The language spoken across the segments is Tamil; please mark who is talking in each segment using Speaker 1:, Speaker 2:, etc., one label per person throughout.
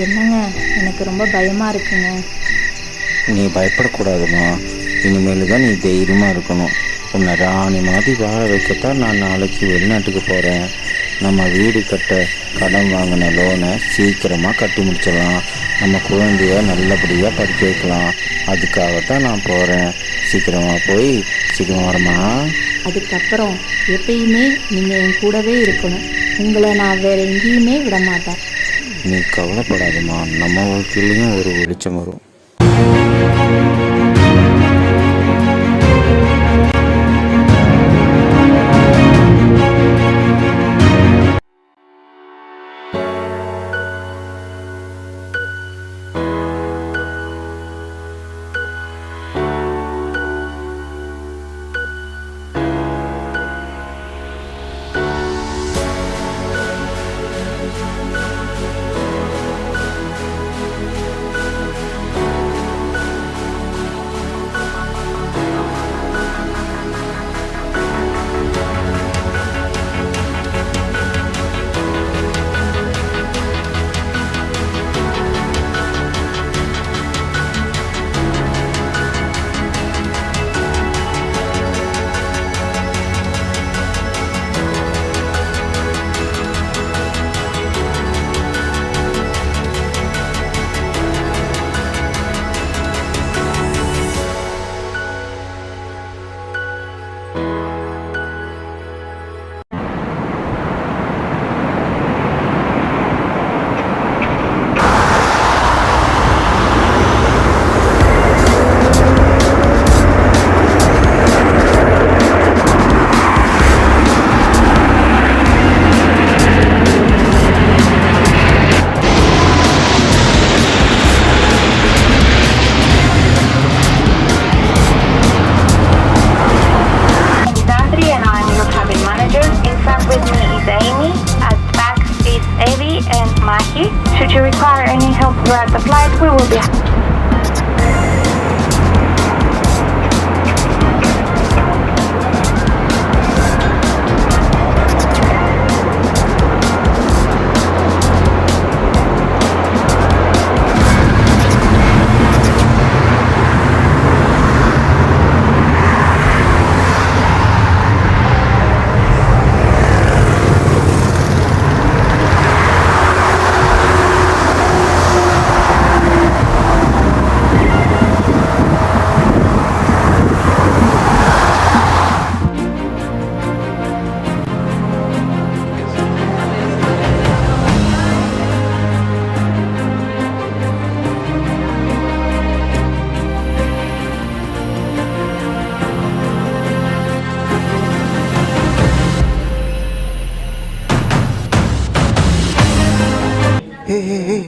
Speaker 1: என்னங்க, எனக்கு ரொம்ப பயமாக இருக்குங்க.
Speaker 2: நீ பயப்படக்கூடாதுமா. இனிமேல் தான் நீ தைரியமாக இருக்கணும். உன்னை ராணி மாதிரி வாழ வைக்கத்தான் நான் நாளைக்கு வெளிநாட்டுக்கு போகிறேன். நம்ம வீடு கட்ட கடன் வாங்கின லோனை சீக்கிரமாக கட்டி முடிச்சிடலாம். நம்ம குழந்தைய நல்லபடியாக படிக்க வைக்கலாம். அதுக்காகத்தான் நான் போகிறேன். சீக்கிரமாக போய் சீக்கிரம் வரமா.
Speaker 1: அதுக்கப்புறம் எப்பயுமே நீங்கள் என் கூடவே இருக்கணும். உங்களை நான் வேறு எங்கேயுமே விட மாட்டேன்.
Speaker 2: நீ கவலைப்படாதம்மா. நம்ம வாழ்க்கையிலையும் ஒரு வெளிச்சம் வரும்.
Speaker 3: Should you require any help throughout the flight, we will be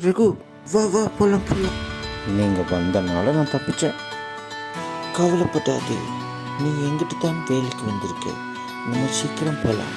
Speaker 2: Raghu, வா வா போலாம் போலாம். நீங்கள் வந்தனால நான் தப்பிச்சேன்.
Speaker 4: கவலைப்படாதே, நீ எங்கிட்ட தான் வேலைக்கு வந்திருக்க. நம்ம சீக்கிரம் போகலாம்.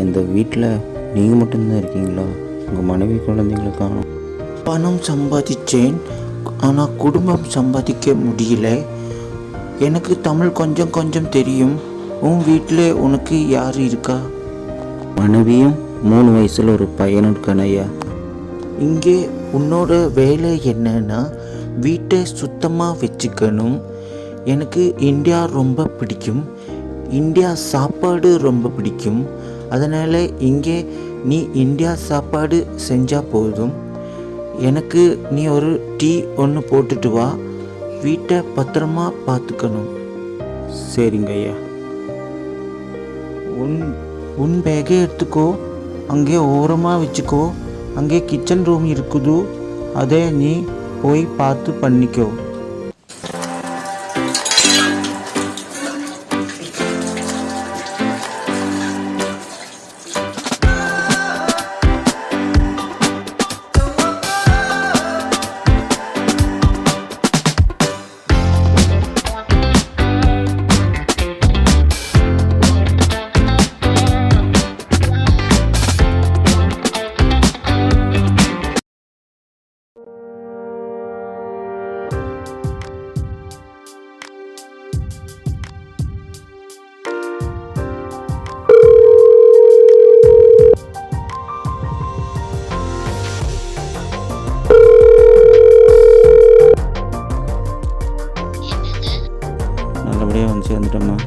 Speaker 2: இந்த வீட்டில் நீங்கள் மட்டும்தான் இருக்கீங்களா? உங்கள் மனைவி குழந்தைங்களை காணும்.
Speaker 4: பணம் சம்பாதிச்சேன், ஆனால் குடும்பம் சம்பாதிக்க முடியல. எனக்கு தமிழ் கொஞ்சம் கொஞ்சம் தெரியும். உன் வீட்டில் உனக்கு யார் இருக்கா?
Speaker 2: மனைவியும் 3 வயசில் ஒரு பையனும் இருக்கான ஐயா.
Speaker 4: இங்கே உன்னோட வேலை என்னன்னா வீட்டை சுத்தமாக வச்சுக்கணும். எனக்கு இந்தியா ரொம்ப பிடிக்கும். இந்தியா சாப்பாடு ரொம்ப பிடிக்கும். அதனால் இங்கே நீ இந்தியா சாப்பாடு செஞ்சால் போதும். எனக்கு நீ ஒரு டீ ஒன்று போட்டுட்டு வா. வீட்டை பத்திரமா பார்த்துக்கணும்.
Speaker 2: சரிங்க ஐயா.
Speaker 4: உன் பேக்கை எடுத்துக்கோ, அங்கே ஓரமாக வச்சுக்கோ. அங்கே கிச்சன் ரூம் இருக்குது, அதை நீ போய் பார்த்து பண்ணிக்கோ.
Speaker 2: நல்லபடியாக வந்து சேர்ந்துட்டோம்மா.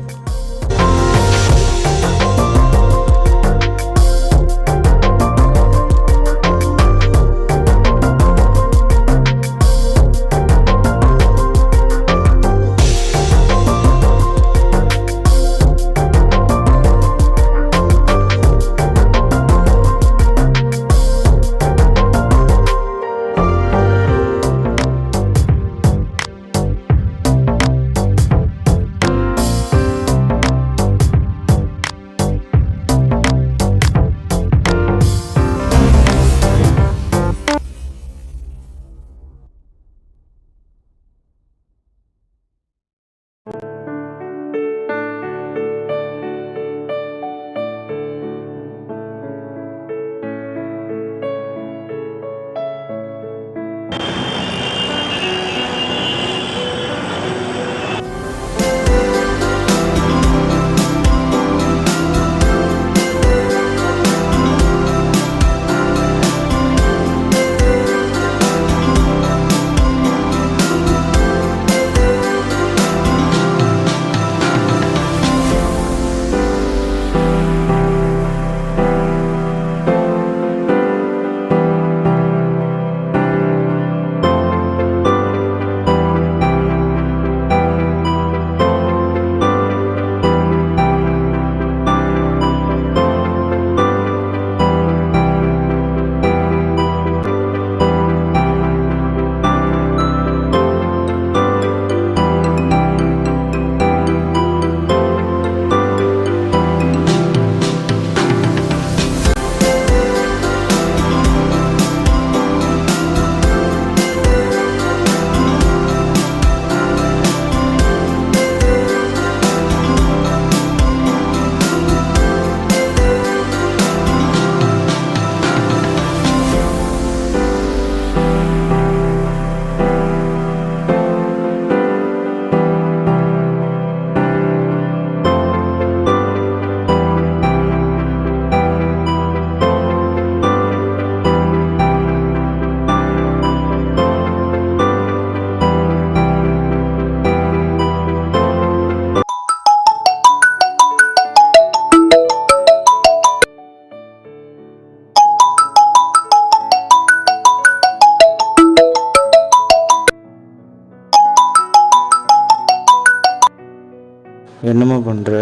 Speaker 2: என்னம்மா பண்ணுற?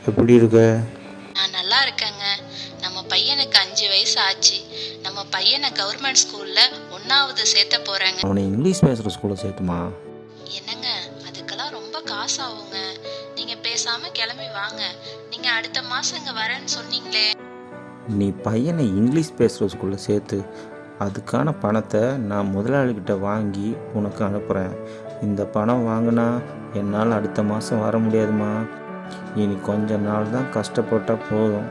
Speaker 2: எப்படி இருக்க?
Speaker 1: நான் நல்லா இருக்கேங்க. நம்ம பையனுக்கு 5 வயசு ஆச்சு. நம்ம பையனை கவர்மெண்ட் ஸ்கூல்ல 1வது சேர்த்த போறேங்க.
Speaker 2: அவனை இங்கிலீஷ் பேசுகிற ஸ்கூலில் சேர்த்துமா?
Speaker 1: என்னங்க, அதுக்கெல்லாம் ரொம்ப காசு ஆகுங்க. நீங்க பேசாம கிளம்பி வாங்க. நீங்க அடுத்த மாசம் இங்க வரேன்னு சொன்னீங்களே.
Speaker 2: நீ பையனை இங்கிலீஷ் பேசுகிற ஸ்கூலில் சேர்த்து அதுக்கான பணத்தை நான் முதலாளிகிட்ட வாங்கி உனக்கு அனுப்புகிறேன். இந்த பணம் வாங்கினா என்னால் அடுத்த மாதம் வர முடியாதுமா. இனி கொஞ்ச நாள் தான் கஷ்டப்பட்டால் போதும்,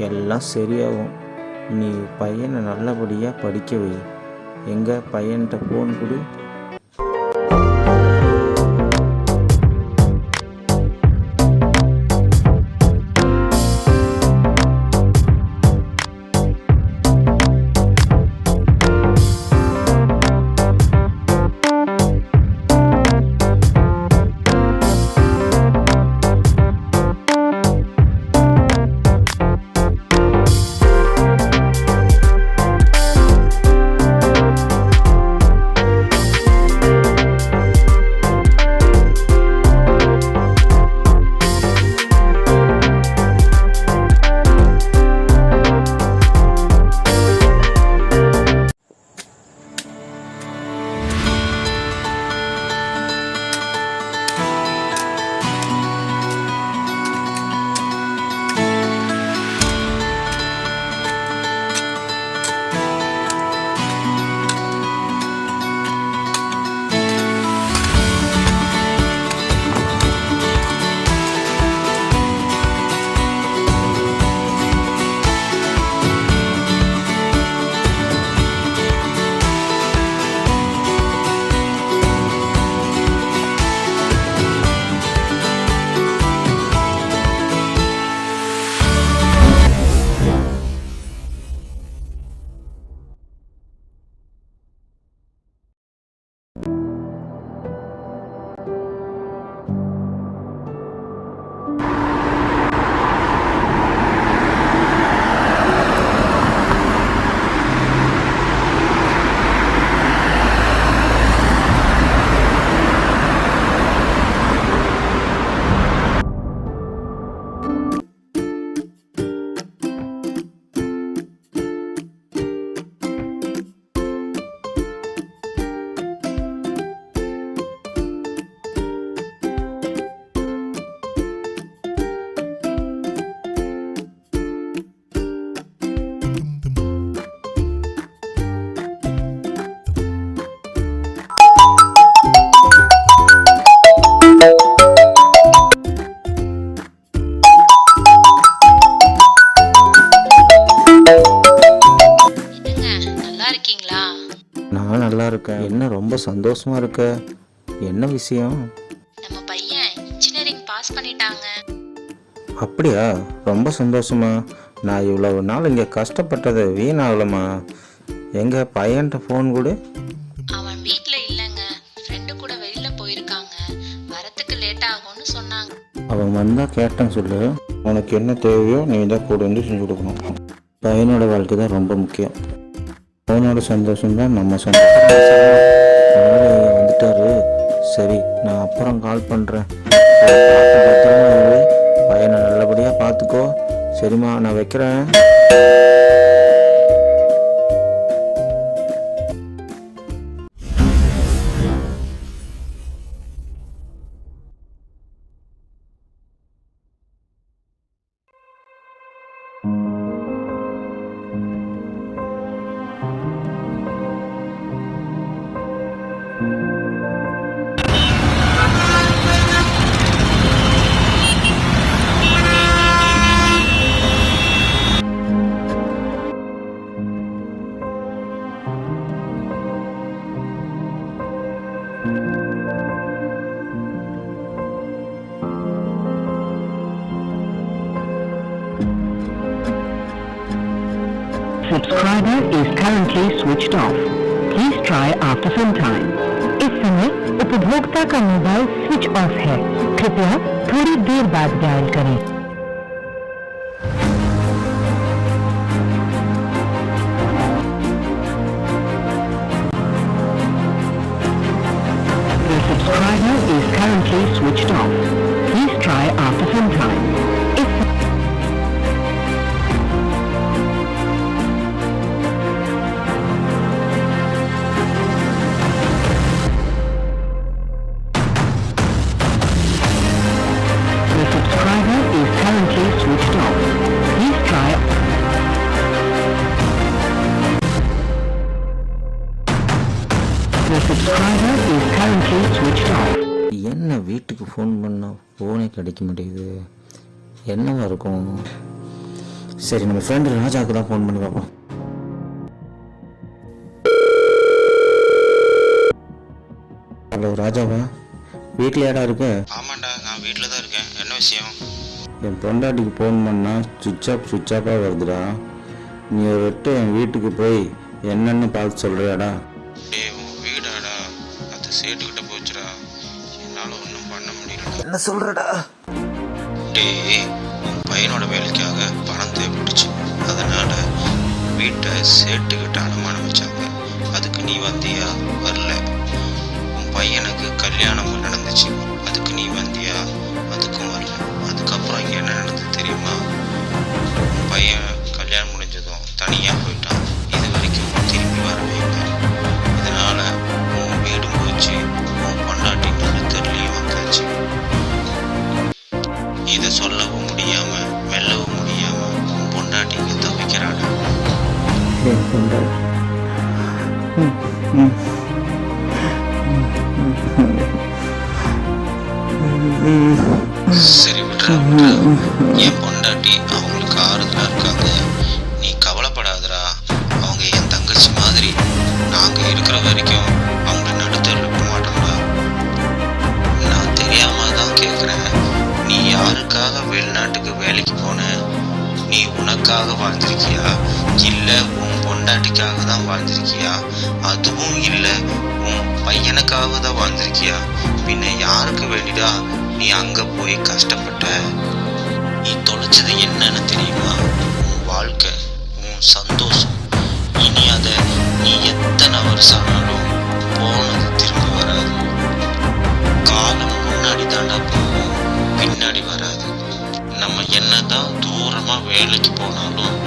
Speaker 2: எல்லாம் சரியாகும். நீ பையனை நல்லபடியாக படிக்க வை. எங்கே பையன்கிட்ட ஃபோன் கொடு.
Speaker 1: என்னங்க நல்லா இருக்கீங்களா?
Speaker 2: நான் நல்லா இருக்கேன். என்ன ரொம்ப சந்தோஷமா இருக்க? என்ன விஷயம்?
Speaker 1: நம்ம பையன் இன்ஜினியரிங் பாஸ் பண்ணிட்டாங்க.
Speaker 2: அப்படியா? ரொம்ப சந்தோஷமா. நான் இவ்வளவு நாள் இங்கே கஷ்டப்பட்டது வீணாகலம்மா. எங்க பையன்கிட்ட ஃபோன் கொடு.
Speaker 1: அவன் வீட்ல இல்லைங்க, ஃப்ரெண்டு கூட வெளியில போயிருக்காங்க. வரத்துக்கு லேட் ஆகும்னு சொன்னாங்க.
Speaker 2: அவன் வந்தால் கேட்டேன்னு சொல்லு. உனக்கு என்ன தேவையோ நீ தான் கூட வந்து செஞ்சு கொடுக்கணும். பையனோட வாழ்க்கை தான் ரொம்ப முக்கியம். பையனோட சந்தோஷம் தான் நம்ம சந்தோஷம். அதனால வந்துட்டாரு. சரி, நான் அப்புறம் கால் பண்ணுறேன். பையனை நல்லபடியாக பார்த்துக்கோ. சரிம்மா, நான் வைக்கிறேன்.
Speaker 5: Subscriber is currently switched off. Please try after some time. इस समय उपभोक्ता का मोबाइल स्विच ऑफ है. कृपया थोड़ी देर बाद डायल करें. The subscriber is currently switched off. Please try after some time. If the subscriber is currently switched off. Please try. The subscriber is currently switched off.
Speaker 2: என்ன வீட்டுக்கு ஃபோன் பண்ணால் ஃபோனே கிடைக்க மாட்டேங்குது. என்னவா இருக்கும்? சரி, நம்ம ஃப்ரெண்டு ராஜாவுக்கு தான் ஃபோன் பண்ணி பார்ப்போம். ஹலோ ராஜாவா? வீட்டில் ஏடா இருக்க?
Speaker 6: ஆமாண்டா, நான் வீட்டில் தான் இருக்கேன். என்ன விஷயம்?
Speaker 2: என் பொண்டாட்டிக்கு ஃபோன் பண்ணால் சுவிட்ச் ஆஃபாக வருதுடா. நீ ஒரு வெட்டு என் வீட்டுக்கு போய் என்னன்னு பார்த்து சொல்கிறியாடா?
Speaker 6: டேய், உன் வீடாடா, அது சேட்டுக்கிட்ட போச்சுடா. என்னால் ஒன்றும் பண்ண முடியல.
Speaker 2: என்ன சொல்கிறடா?
Speaker 6: டேய், உன் பையனோட வேலைக்காக பணம் தேவைப்பட்டுச்சு. அதனால வீட்டை சேட்டுக்கிட்ட அடமானம் வச்சாங்க. அதுக்கு நீ வந்தியா? வரல. உன் பையனுக்கு கல்யாணம் நடந்துச்சு. அதுக்கு நீ வந்தியா? அதுக்கும் வரல. அதுக்கப்புறம் இங்கே என்ன நடந்தது தெரியுமா? உன் பையன் கல்யாணம் முடிஞ்சதும் தனியாக போயிட்டான். இது வரைக்கும் திரும்பி வரவே இல்லை. இதனால உன் வீடும் போச்சு, உன் பொண்டாட்டி நடுத்தர்லையும் வந்தாச்சு. இதை சொல்லவும் முடியாம மெல்லவும் முடியாம உன் பொண்டாட்டிக்கு தவிக்கிறாள்.
Speaker 2: என் பொண்டாட்டி
Speaker 6: சரி, விட்றா. என் பொண்டாட்டி அவங்களுக்கு ஆறுதலா இருக்காங்க. நீ கவலைப்படாதடா. அவங்க என் தங்கச்சி மாதிரி. நாங்க இருக்கிற வரைக்கும் அவங்க நடுத்தர விட மாட்டோம்டா. நான் தெரியாம தான் கேட்குறேன். நீ யாருக்காக வெளிநாட்டுக்கு வேலைக்கு போன? நீ உனக்காக வாழ்ந்திருக்கியா, இல்ல உன் பொண்டாட்டிக்காக தான் வாழ்ந்திருக்கியா? அதுவும் இல்ல உன் பையனுக்காக தான் வாழ்ந்திருக்கியா? பின்ன யாருக்கு வேண்டிடா நீ அங்க போய் கஷ்டப்பட்ட? நீ தொலைச்சது என்னன்னு தெரியுமா? உன் வாழ்க்கை, உன் சந்தோஷம். இனி அதை நீ எத்தனை வருஷம் ஆனாலும் போனது திரும்ப வராது. காலம் முன்னாடி தாண்டா போகும், பின்னாடி வராது. நம்ம என்ன என்னதான் தூரமாக வேலைக்கு போனாலும்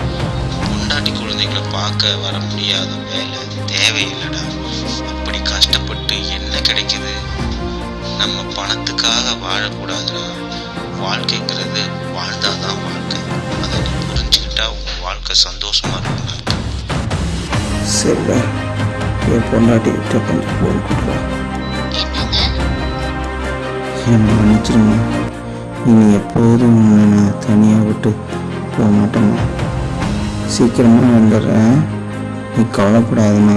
Speaker 6: பொண்டாட்டி குழந்தைகளை பார்க்க வர முடியாத வேலை தேவையில்லைடா. அப்படி கஷ்டப்பட்டு என்ன கிடைக்குது? நம்ம பணத்துக்காக வாழக்கூடாதுடா. வாழ்க்கைங்கிறது வாழ்ந்தாதான் வாழ்க்கை. அதை நீ புரிஞ்சுக்கிட்டா உன் வாழ்க்கை சந்தோஷமா இருக்கும்டா.
Speaker 4: சரிடா, என் பொண்டாட்டிக்கிட்ட கொஞ்சம் ஃபோன் கொடுறா.
Speaker 1: என்னங்க?
Speaker 4: என்னை மன்னிச்சிருமா. இனி எப்போதும் உன்னை நான் தனியாக விட்டு போக மாட்டேம்மா. சீக்கிரமாக வந்துடுறேன், நீ கவலைப்படாதம்மா.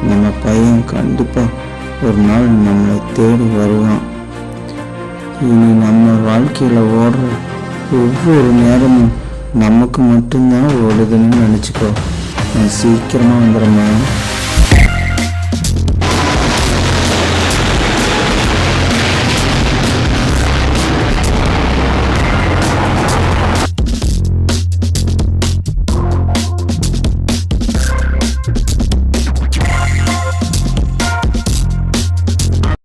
Speaker 4: நம்ம பையன் கண்டிப்பாக ஒரு நாள் நம்மளை தேடி வருவான். இனி நம்ம வாழ்க்கையில் ஓடுற ஒவ்வொரு நேரமும் நமக்கு மட்டும்தான் ஓடுதுன்னு நினச்சிக்கோ. நான் சீக்கிரமாக வந்துடுறேம்மா.